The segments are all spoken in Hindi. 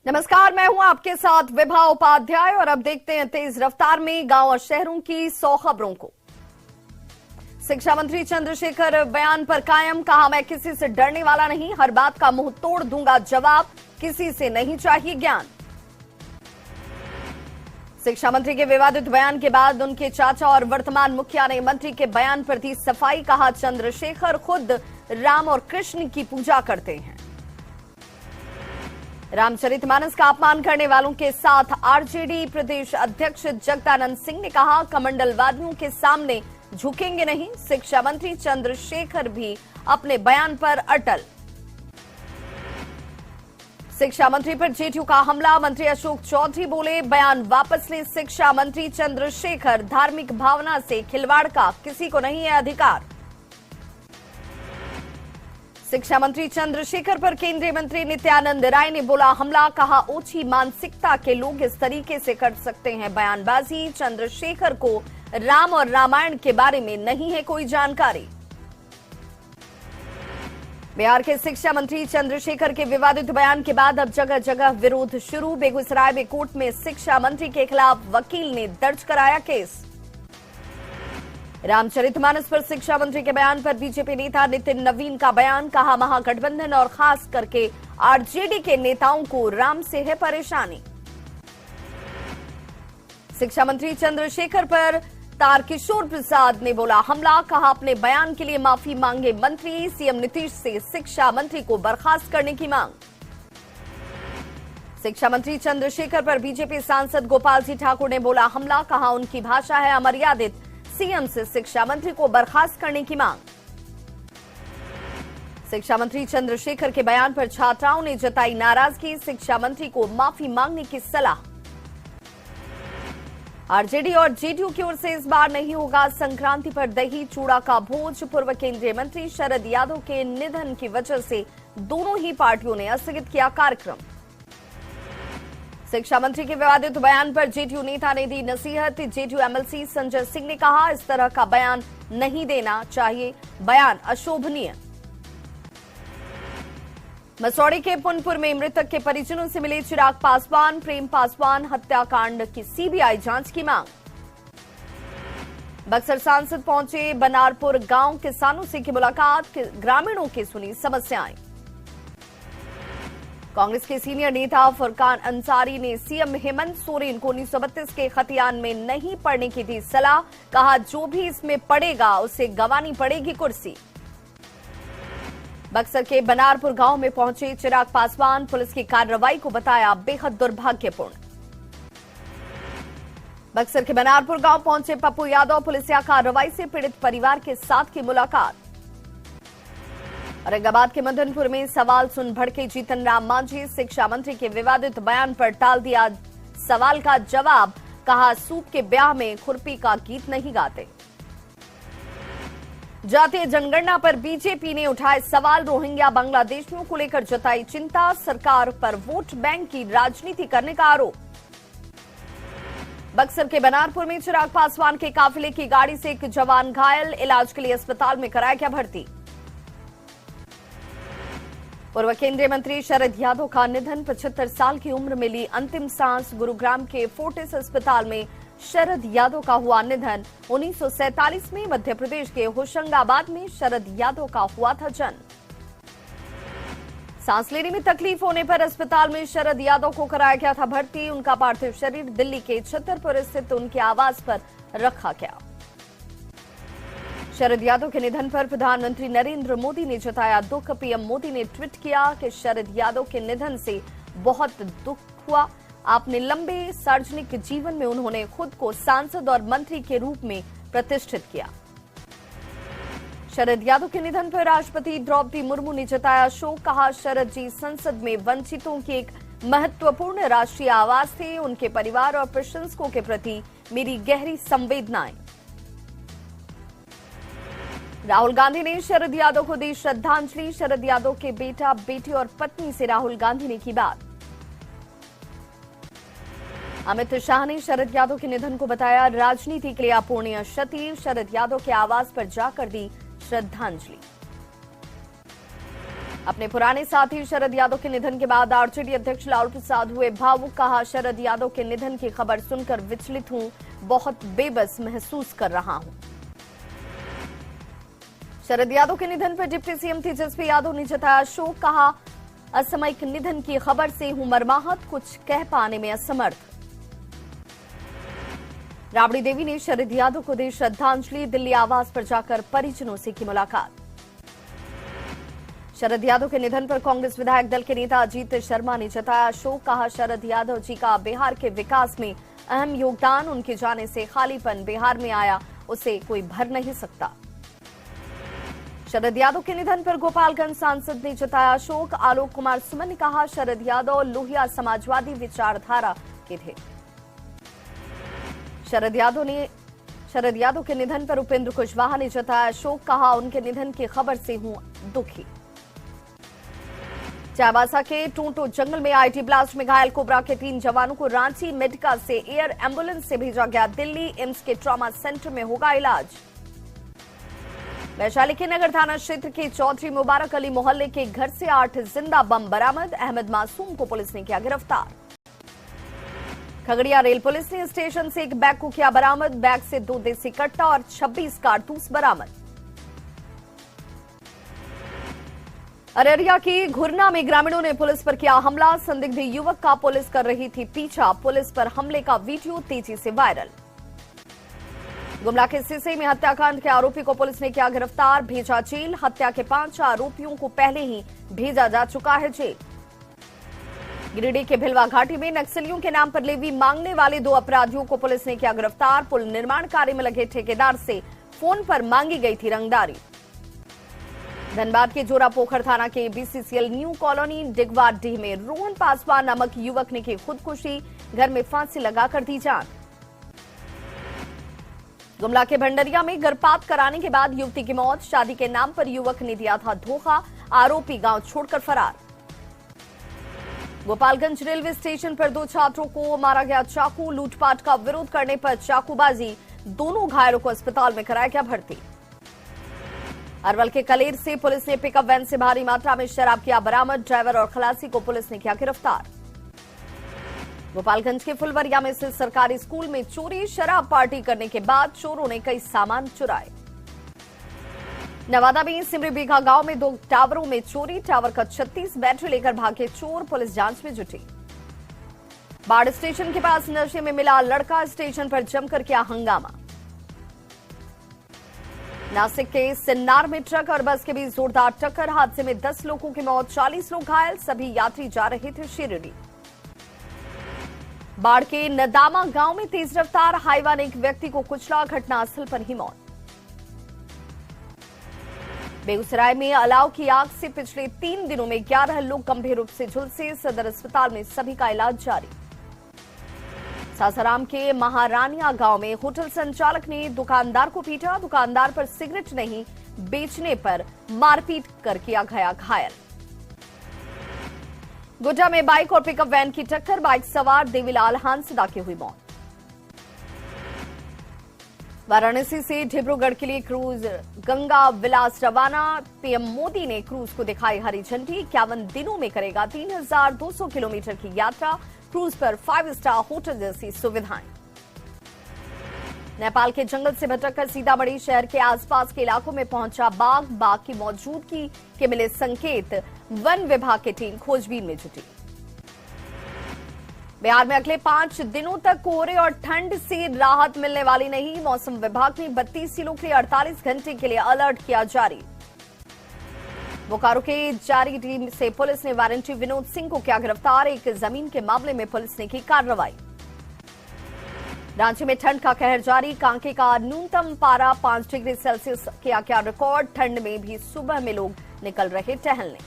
नमस्कार, मैं हूं आपके साथ विभा उपाध्याय और अब देखते हैं तेज रफ्तार में गांव और शहरों की 100 खबरों को। शिक्षा मंत्री चंद्रशेखर बयान पर कायम, कहा मैं किसी से डरने वाला नहीं, हर बात का मुंह तोड़ दूंगा जवाब, किसी से नहीं चाहिए ज्ञान। शिक्षा मंत्री के विवादित बयान के बाद उनके चाचा और वर्तमान मुखिया ने मंत्री के बयान पर दी सफाई, कहा चंद्रशेखर खुद राम और कृष्ण की पूजा करते हैं। रामचरितमानस का अपमान करने वालों के साथ आरजेडी प्रदेश अध्यक्ष जगदानंद सिंह ने कहा कमंडलवादियों के सामने झुकेंगे नहीं। शिक्षा मंत्री चंद्रशेखर भी अपने बयान पर अटल। शिक्षा मंत्री पर जेडीयू का हमला, मंत्री अशोक चौधरी बोले बयान वापस ले शिक्षा मंत्री चंद्रशेखर, धार्मिक भावना से खिलवाड़ का किसी को नहीं है अधिकार। शिक्षा मंत्री चंद्रशेखर पर केंद्रीय मंत्री नित्यानंद राय ने बोला हमला, कहा ओछी मानसिकता के लोग इस तरीके से कर सकते हैं बयानबाजी। चंद्रशेखर को राम और रामायण के बारे में नहीं है कोई जानकारी। बिहार के शिक्षा मंत्री चंद्रशेखर के विवादित बयान के बाद अब जगह जगह विरोध शुरू। बेगूसराय में कोर्ट में शिक्षा मंत्री के खिलाफ वकील ने दर्ज कराया केस। रामचरितमानस पर शिक्षा मंत्री के बयान पर बीजेपी नेता नितिन नवीन का बयान, कहा महागठबंधन और खास करके आरजेडी के नेताओं को राम से है परेशानी। शिक्षा मंत्री चंद्रशेखर पर तारकिशोर प्रसाद ने बोला हमला, कहा अपने बयान के लिए माफी मांगे मंत्री। सीएम नीतीश से शिक्षा मंत्री को बर्खास्त करने की मांग। शिक्षा मंत्री चंद्रशेखर पर बीजेपी सांसद गोपाल जी ठाकुर ने बोला हमला, कहा उनकी भाषा है अमर्यादित। सीएम से शिक्षा मंत्री को बर्खास्त करने की मांग। शिक्षा मंत्री चंद्रशेखर के बयान पर छात्राओं ने जताई नाराजगी, शिक्षा मंत्री को माफी मांगने की सलाह। आरजेडी और जेडीयू की ओर से इस बार नहीं होगा संक्रांति पर दही चूड़ा का भोज। पूर्व केंद्रीय मंत्री शरद यादव के निधन की वजह से दोनों ही पार्टियों ने स्थगित किया कार्यक्रम। शिक्षा मंत्री के विवादित बयान पर जेडीयू नेता ने दी नसीहत। जेडीयू एमएलसी संजय सिंह ने कहा इस तरह का बयान नहीं देना चाहिए, बयान अशोभनीय। मसौड़ी के पुनपुर में मृतक के परिजनों से मिले चिराग पासवान, प्रेम पासवान हत्याकांड की सीबीआई जांच की मांग। बक्सर सांसद पहुंचे बनारपुर गांव, किसानों से की मुलाकात, ग्रामीणों की सुनी समस्याएं। कांग्रेस के सीनियर नेता फुरकान अंसारी ने सीएम हेमंत सोरेन को 1932 के खतियान में नहीं पड़ने की दी सलाह, कहा जो भी इसमें पड़ेगा उसे गंवानी पड़ेगी कुर्सी। बक्सर के बनारपुर गांव में पहुंचे चिराग पासवान, पुलिस की कार्रवाई को बताया बेहद दुर्भाग्यपूर्ण। बक्सर के बनारपुर गांव पहुंचे पप्पू यादव, पुलिसिया कार्रवाई से पीड़ित परिवार के साथ की मुलाकात। औरंगाबाद के मदनपुर में सवाल सुन भड़के जीतन राम मांझी, शिक्षा मंत्री के विवादित बयान पर टाल दिया सवाल का जवाब, कहा सूप के ब्याह में खुरपी का गीत नहीं गाते। जातीय जनगणना पर बीजेपी ने उठाए सवाल, रोहिंग्या बांग्लादेशियों को लेकर जताई चिंता, सरकार पर वोट बैंक की राजनीति करने का आरोप। बक्सर के बनारपुर में चिराग पासवान के काफिले की गाड़ी से एक जवान घायल, इलाज के लिए अस्पताल में कराया गया भर्ती। पूर्व केंद्रीय मंत्री शरद यादव का निधन, 75 साल की उम्र में ली अंतिम सांस। गुरुग्राम के फोर्टिस अस्पताल में शरद यादव का हुआ निधन। 1947 में मध्य प्रदेश के होशंगाबाद में शरद यादव का हुआ था जन्म। सांस लेने में तकलीफ होने पर अस्पताल में शरद यादव को कराया गया था भर्ती। उनका पार्थिव शरीर दिल्ली के छतरपुर स्थित उनके आवास पर रखा गया। शरद यादव के निधन पर प्रधानमंत्री नरेंद्र मोदी ने जताया दुख। पीएम मोदी ने ट्वीट किया कि शरद यादव के निधन से बहुत दुख हुआ। आपने लंबे सार्वजनिक जीवन में उन्होंने खुद को सांसद और मंत्री के रूप में प्रतिष्ठित किया। शरद यादव के निधन पर राष्ट्रपति द्रौपदी मुर्मू ने जताया शोक, कहा शरद जी संसद में वंचितों की एक महत्वपूर्ण राष्ट्रीय आवाज थे। उनके परिवार और प्रशंसकों के प्रति मेरी गहरी संवेदनाएं। राहुल गांधी ने शरद यादव को दी श्रद्धांजलि। शरद यादव के बेटा, बेटी और पत्नी से राहुल गांधी ने की बात। अमित शाह ने शरद यादव के निधन को बताया राजनीति के लिए अपूर्णीय क्षति। शरद यादव के आवास पर जाकर दी श्रद्धांजलि। अपने पुराने साथी शरद यादव के निधन के बाद आरजेडी अध्यक्ष लालू प्रसाद हुए भावुक। कहा, शरद यादव के निधन की खबर सुनकर विचलित हूं, बहुत बेबस महसूस कर रहा हूं। शरद यादव के निधन पर डिप्टी सीएम तेजस्वी यादव ने जताया शोक। कहा, असामयिक निधन की खबर से हूं मर्माहत, कुछ कह पाने में असमर्थ। राबड़ी देवी ने शरद यादव को दी श्रद्धांजलि। दिल्ली आवास पर जाकर परिजनों से की मुलाकात। शरद यादव के निधन पर कांग्रेस विधायक दल के नेता अजीत शर्मा ने जताया शोक। कहा, शरद यादव जी का बिहार के विकास में अहम योगदान, उनके जाने से खालीपन बिहार में आया, उसे कोई भर नहीं सकता। शरद यादव के निधन पर गोपालगंज सांसद ने जताया शोक। आलोक कुमार सुमन ने कहा, शरद यादव लोहिया समाजवादी विचारधारा के थे। शरद यादव के निधन पर उपेंद्र कुशवाहा ने जताया शोक। कहा, उनके निधन की खबर से हूं दुखी। चाईबासा के टूंटो जंगल में आईटी ब्लास्ट में घायल कोबरा के 3 जवानों को रांची मेडिका से एयर एम्बुलेंस से भेजा गया दिल्ली। एम्स के ट्रॉमा सेंटर में होगा इलाज। वैशाली के नगर थाना क्षेत्र के चौधरी मुबारक अली मोहल्ले के घर से 8 जिंदा बम बरामद। अहमद मासूम को पुलिस ने किया गिरफ्तार। खगड़िया रेल पुलिस ने स्टेशन से एक बैग को किया बरामद। बैग से 2 देसी कट्टा और 26 कारतूस बरामद। अररिया की घुरना में ग्रामीणों ने पुलिस पर किया हमला। संदिग्ध युवक का पुलिस कर रही थी पीछा। पुलिस पर हमले का वीडियो तेजी से वायरल। गुमला के सिसई में हत्याकांड के आरोपी को पुलिस ने किया गिरफ्तार, भेजा जेल। हत्या के 5 आरोपियों को पहले ही भेजा जा चुका है जेल। गिरिडीह के भिलवा घाटी में नक्सलियों के नाम पर लेवी मांगने वाले 2 अपराधियों को पुलिस ने किया गिरफ्तार। पुल निर्माण कार्य में लगे ठेकेदार से फोन पर मांगी गई थी रंगदारी। धनबाद के जोरा पोखर थाना के बीसीसीएल न्यू कॉलोनी डिगवाडीह में रोहन पासवान नामक युवक ने की खुदकुशी। घर में फांसी लगाकर दी जान। गुमला के भंडरिया में गर्भपात कराने के बाद युवती की मौत। शादी के नाम पर युवक ने दिया था धोखा। आरोपी गांव छोड़कर फरार। गोपालगंज रेलवे स्टेशन पर 2 छात्रों को मारा गया चाकू। लूटपाट का विरोध करने पर चाकूबाजी। दोनों घायलों को अस्पताल में कराया गया भर्ती। अरवल के कलेर से पुलिस ने पिकअप वैन से भारी मात्रा में शराब किया बरामद। ड्राइवर और खलासी को पुलिस ने किया गिरफ्तार। गोपालगंज के फुलवरिया में स्थित सरकारी स्कूल में चोरी। शराब पार्टी करने के बाद चोरों ने कई सामान चुराए। नवादा में सिमरी बीघा गांव में 2 टावरों में चोरी। टावर का 36 बैटरी लेकर भागे चोर। पुलिस जांच में जुटी। बाढ़ स्टेशन के पास नशे में मिला लड़का। स्टेशन पर जमकर किया हंगामा। नासिक के सिन्नार में ट्रक और बस के बीच जोरदार टक्कर। हादसे में 10 लोगों की मौत, 40 लोग घायल। सभी यात्री जा रहे थे शिरडी। बाढ़ के नदामा गांव में तेज रफ्तार हाईवा ने एक व्यक्ति को कुचला। घटनास्थल पर ही मौत। बेगूसराय में अलाव की आग से पिछले 3 दिनों में 11 लोग गंभीर रूप से झुलसे। सदर अस्पताल में सभी का इलाज जारी। सासाराम के महारानिया गांव में होटल संचालक ने दुकानदार को पीटा। दुकानदार पर सिगरेट नहीं बेचने पर मारपीट कर किया गया घायल। गोड्डा में बाइक और पिकअप वैन की टक्कर। बाइक सवार देवीलाल हांसदा की हुई मौत। वाराणसी से डिब्रूगढ़ के लिए क्रूज गंगा विलास रवाना। पीएम मोदी ने क्रूज को दिखाई हरी झंडी। 51 दिनों में करेगा 3200 किलोमीटर की यात्रा। क्रूज पर 5 स्टार होटल जैसी सुविधाएं। नेपाल के जंगल से भटककर सीतामढ़ी शहर के आसपास के इलाकों में पहुंचा बाघ। बाघ की मौजूदगी के मिले संकेत। वन विभाग की टीम खोजबीन में जुटी। बिहार में अगले 5 दिनों तक कोहरे और ठंड से राहत मिलने वाली नहीं। मौसम विभाग ने 32 जिलों के लिए 48 घंटे के लिए अलर्ट किया जारी। बोकारो के जारी टीम से पुलिस ने वारंटी विनोद सिंह को किया गिरफ्तार। एक जमीन के मामले में पुलिस ने की कार्रवाई। रांची में ठंड का कहर जारी। कांके का न्यूनतम पारा 5 डिग्री सेल्सियस किया गया रिकॉर्ड। ठंड में भी सुबह में लोग निकल रहे टहलने।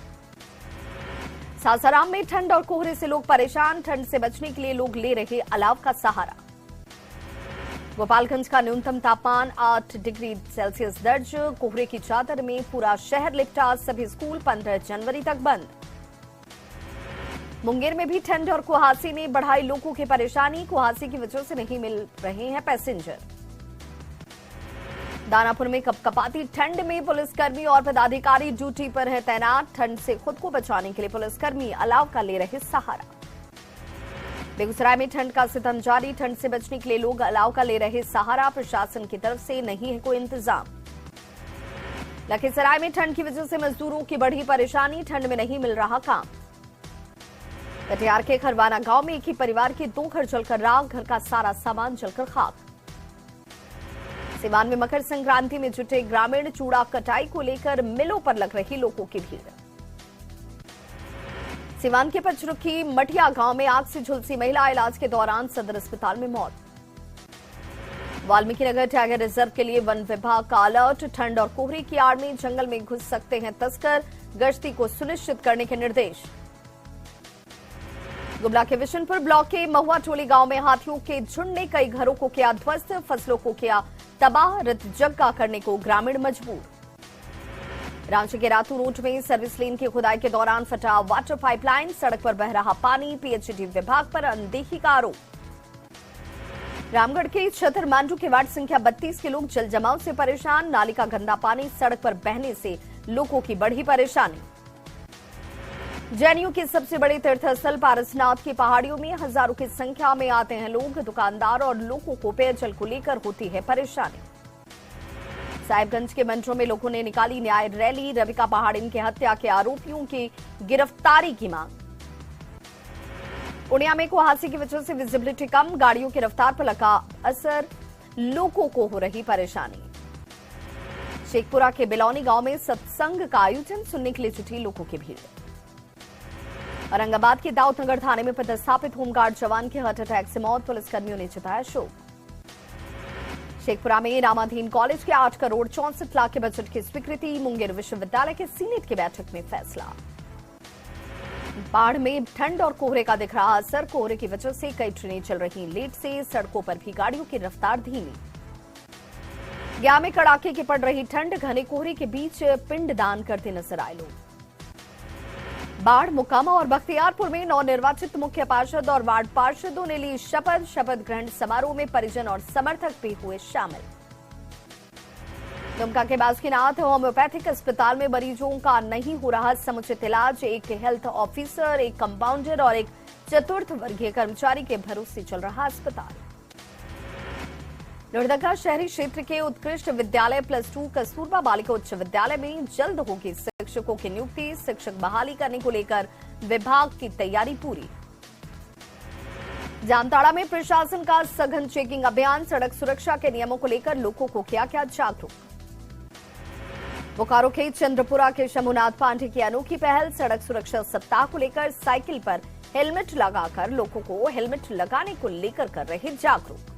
सासाराम में ठंड और कोहरे से लोग परेशान। ठंड से बचने के लिए लोग ले रहे अलाव का सहारा। गोपालगंज का न्यूनतम तापमान 8 डिग्री सेल्सियस दर्ज। कोहरे की चादर में पूरा शहर लिपटा। सभी स्कूल 15 जनवरी तक बंद। मुंगेर में भी ठंड और कुहासे ने बढ़ाई लोगों की परेशानी। कुहासे की वजह से नहीं मिल रहे हैं पैसेंजर। दानापुर में कपकपाती ठंड में पुलिसकर्मी और पदाधिकारी ड्यूटी पर है तैनात। ठंड से खुद को बचाने के लिए पुलिसकर्मी अलाव का ले रहे सहारा। बेगूसराय में ठंड का सितम जारी। ठंड से बचने के लिए लोग अलाव का ले रहे सहारा। प्रशासन की तरफ से नहीं है कोई इंतजाम। लखीसराय में ठंड की वजह से मजदूरों की बढ़ी परेशानी। ठंड में नहीं मिल रहा काम। कटिहार के खरवाना गांव में एक ही परिवार के 2 घर जलकर राख। घर का सारा सामान जलकर खाक। सिवान में मकर संक्रांति में जुटे ग्रामीण। चूड़ा कटाई को लेकर मिलों पर लग रही लोगों की भीड़। सिवान के पचरुखी मठिया गांव में आग से झुलसी महिला। इलाज के दौरान सदर अस्पताल में मौत। वाल्मीकि नगर टाइगर रिजर्व के लिए वन विभाग का अलर्ट। ठंड और कोहरे की आड़ में जंगल में घुस सकते हैं तस्कर। गश्ती को सुनिश्चित करने के निर्देश। गुमला के विशनपुर ब्लॉक के महुआ टोली गांव में हाथियों के झुंड ने कई घरों को किया ध्वस्त। फसलों को किया तबाह। रत जग्गा करने को ग्रामीण मजबूर। रांची के रातू रोड में सर्विस लेन की खुदाई के दौरान फटा वाटर पाइपलाइन। सड़क पर बह रहा पानी। पीएचईडी विभाग पर अनदेखी का आरोप। रामगढ़ के छतर मांडू के वार्ड संख्या 32 के लोग जल जमाव से परेशान। नाली का गंदा पानी सड़क पर बहने से लोगों की बढ़ी परेशानी। जैनियों के सबसे बड़े तीर्थस्थल पारसनाथ की पहाड़ियों में हजारों की संख्या में आते हैं लोग। दुकानदार और लोगों को पेयजल को लेकर होती है परेशानी। साहिबगंज के मंचों में लोगों ने निकाली न्याय रैली। रविका पहाड़िन की हत्या के आरोपियों की गिरफ्तारी की मांग। पूर्णिया में कुहासे की वजह से विजिबिलिटी कम। गाड़ियों की रफ्तार पर लगा असर। लोगों को हो रही परेशानी। शेखपुरा के बिलौनी गांव में सत्संग का आयोजन। सुनने के लिए जुटी लोगों की भीड़। औरंगाबाद के दाऊदनगर थाने में पदस्थापित होमगार्ड जवान की हार्ट अटैक से मौत। पुलिसकर्मियों ने जताया शोक। शेखपुरा में रामाधीन कॉलेज के 8 करोड़ 64 लाख के बजट की स्वीकृति। मुंगेर विश्वविद्यालय के सीनेट की बैठक में फैसला। बाढ़ में ठंड और कोहरे का दिख रहा असर। कोहरे की वजह से कई ट्रेनें चल रही लेट से। सड़कों पर भी गाड़ियों की रफ्तार धीमी। गया में कड़ाके की पड़ रही ठंड। घने कोहरे के बीच पिंडदान करते नजर आए लोग। बाढ़, मोकामा और बख्तियारपुर में नवनिर्वाचित मुख्य पार्षद और वार्ड पार्षदों ने ली शपथ। शपथ ग्रहण समारोह में परिजन और समर्थक भी हुए शामिल। दुमका के बासुकीनाथ होम्योपैथिक अस्पताल में मरीजों का नहीं हो रहा समुचित इलाज। एक हेल्थ ऑफिसर, एक कंपाउंडर और एक चतुर्थ वर्गीय कर्मचारी के भरोसे चल रहा अस्पताल। लोहरदगा शहरी क्षेत्र के उत्कृष्ट विद्यालय +2 कस्तूरबा बालिका उच्च विद्यालय में जल्द होगी शिक्षकों की नियुक्ति। शिक्षक बहाली करने को लेकर विभाग की तैयारी पूरी। जामताड़ा में प्रशासन का सघन चेकिंग अभियान। सड़क सुरक्षा के नियमों को लेकर लोगों को किया जागरूक। बोकारो के चंद्रपुरा के शंभुनाथ पांडे की अनोखी पहल। सड़क सुरक्षा सप्ताह को लेकर साइकिल पर हेलमेट लगाकर लोगों को हेलमेट लगाने को लेकर कर रहे जागरूक।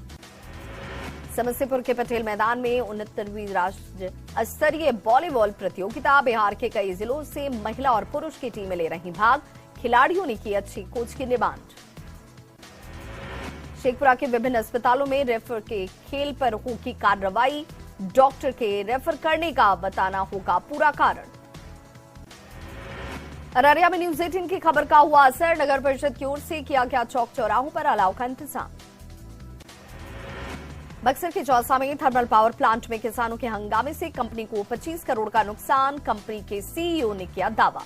समस्तीपुर के पटेल मैदान में 69वीं राज्य स्तरीय वॉलीबॉल प्रतियोगिता। बिहार के कई जिलों से महिला और पुरुष की टीमें ले रही भाग। खिलाड़ियों ने की अच्छी कोच की डिमांड। शेखपुरा के विभिन्न अस्पतालों में रेफर के खेल पर होगी कार्रवाई। डॉक्टर के रेफर करने का बताना होगा पूरा कारण। अररिया में न्यूज 18 की खबर का हुआ असर। नगर परिषद की ओर से किया गया चौक चौराहों पर अलाव का इंतजाम। बक्सर के चौसा में थर्मल पावर प्लांट में किसानों के हंगामे से कंपनी को 25 करोड़ का नुकसान। कंपनी के सीईओ ने किया दावा।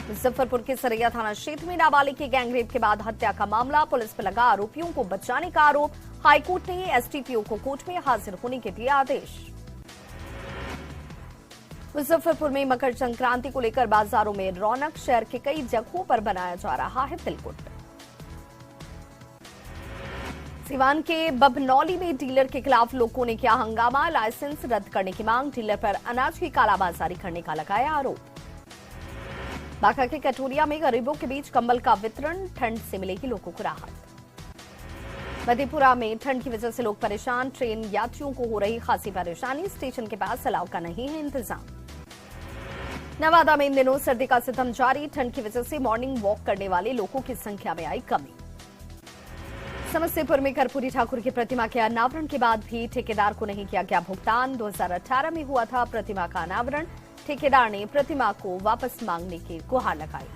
मुजफ्फरपुर के सरैया थाना क्षेत्र में नाबालिग की गैंगरेप के बाद हत्या का मामला। पुलिस पर लगा आरोपियों को बचाने का आरोप। हाईकोर्ट ने एसडीपीओ को कोर्ट में हाजिर होने के दिए आदेश। मुजफ्फरपुर में मकर संक्रांति को लेकर बाजारों में रौनक। शहर के कई जगहों पर बनाया जा रहा है तिलकुट। सिवान के बभनौली में डीलर के खिलाफ लोगों ने किया हंगामा। लाइसेंस रद्द करने की मांग। डीलर पर अनाज की कालाबाजारी करने का लगाया आरोप। बांका के कटोरिया में गरीबों के बीच कंबल का वितरण। ठंड से मिलेगी लोगों को राहत। मधेपुरा में ठंड की वजह से लोग परेशान। ट्रेन यात्रियों को हो रही खासी परेशानी। स्टेशन के पास अलाव का नहीं है इंतजाम। नवादा में इन दिनों सर्दी का सितम जारी। ठंड की वजह से मॉर्निंग वॉक करने वाले लोगों की संख्या में आई कमी। समस्तीपुर में कर्पूरी ठाकुर की प्रतिमा के अनावरण के बाद भी ठेकेदार को नहीं किया गया भुगतान। 2018 में हुआ था प्रतिमा का अनावरण। ठेकेदार ने प्रतिमा को वापस मांगने की गुहार लगाई।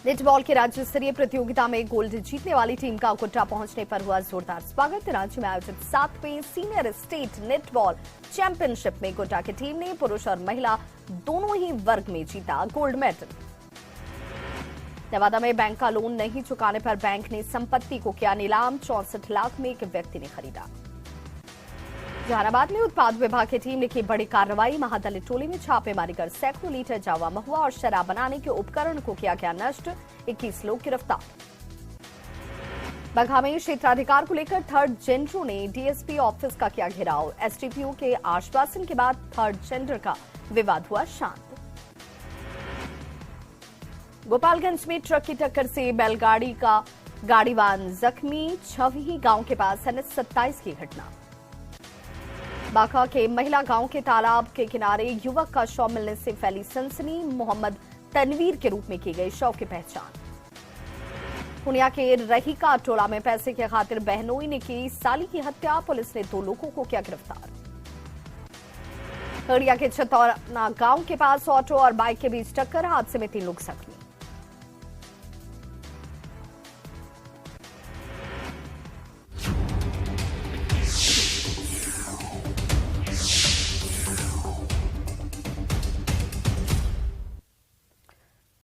नेटबॉल की राज्य स्तरीय प्रतियोगिता में गोल्ड जीतने वाली टीम का कोटा पहुंचने पर हुआ जोरदार स्वागत। रांची में आयोजित 7वीं सीनियर स्टेट नेटबॉल चैंपियनशिप में कोटा की टीम ने पुरुष और महिला दोनों ही वर्ग में जीता गोल्ड मेडल। नवादा में बैंक का लोन नहीं चुकाने पर बैंक ने संपत्ति को किया नीलाम। 64 लाख में एक व्यक्ति ने खरीदा। जहानाबाद में उत्पाद विभाग की टीम ने की बड़ी कार्रवाई। महादलित टोली में छापेमारी कर सैकड़ों लीटर जावा महुआ और शराब बनाने के उपकरण को किया गया नष्ट। 21 लोग गिरफ्तार। बगहा में क्षेत्राधिकार को लेकर थर्ड जेंडरों ने डीएसपी ऑफिस का किया घेराव। एसडीपीओ के आश्वासन के बाद थर्ड जेंडर का विवाद हुआ शांत। गोपालगंज में ट्रक की टक्कर से बैलगाड़ी का गाड़ीवान जख्मी। छवही गांव के पास NH 27 की घटना। बांका के महिला गांव के तालाब के किनारे युवक का शव मिलने से फैली सनसनी। मोहम्मद तनवीर के रूप में की गई शव की पहचान। पुनिया के रहीका टोला में पैसे की खातिर बहनोई ने की साली की हत्या। पुलिस ने 2 लोगों को किया गिरफ्तार। खगड़िया के छतौना गांव के पास ऑटो और बाइक के बीच टक्कर। हादसे में 3 लोग जख्मी।